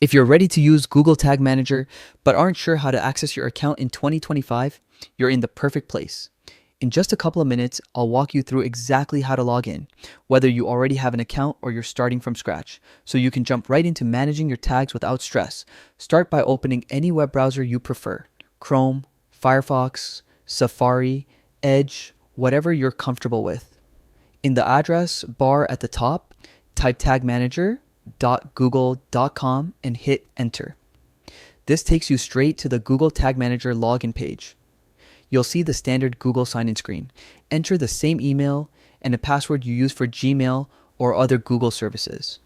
If you're ready to use Google Tag Manager but aren't sure how to access your account in 2025, you're in the perfect place. In just a couple of minutes, I'll walk you through exactly how to log in, whether you already have an account or you're starting from scratch, so you can jump right into managing your tags without stress. Start by opening any web browser you prefer: Chrome, Firefox, Safari, Edge, whatever you're comfortable with. In the address bar at the top, type tagmanager.google.com and hit enter. This takes you straight to the Google Tag Manager login page. You'll see the standard Google sign-in screen. Enter the same email and a password you use for Gmail or other Google services.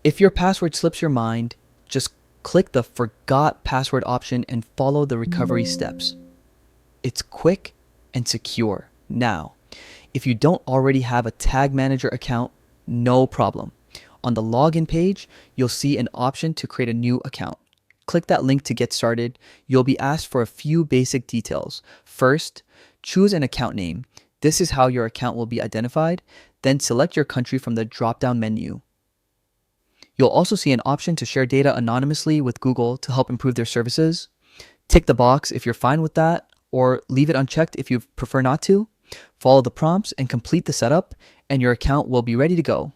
If your password slips your mind, just click the Forgot Password option and follow the recovery steps. It's quick and secure. Now, if you don't already have a Tag Manager account, no problem. On the login page, you'll see an option to create a new account. Click that link to get started. You'll be asked for a few basic details. First, choose an account name. This is how your account will be identified. Then select your country from the drop-down menu. You'll also see an option to share data anonymously with Google to help improve their services. Tick the box if you're fine with that, or leave it unchecked if you prefer not to. Follow the prompts and complete the setup, and your account will be ready to go.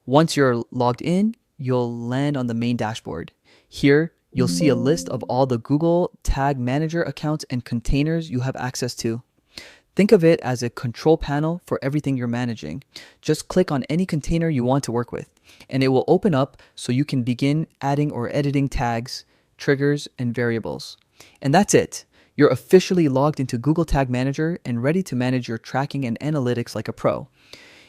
Once you're logged in, you'll land on the main dashboard. Here, you'll see a list of all the Google Tag Manager accounts and containers you have access to. Think of it as a control panel for everything you're managing. Just click on any container you want to work with, and it will open up so you can begin adding or editing tags, triggers, and variables. And that's it. You're officially logged into Google Tag Manager and ready to manage your tracking and analytics like a pro.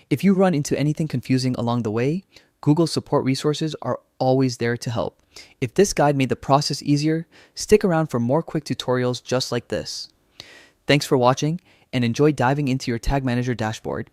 If you run into anything confusing along the way, Google support resources are always there to help. If this guide made the process easier, stick around for more quick tutorials just like this. Thanks for watching, and enjoy diving into your Tag Manager dashboard.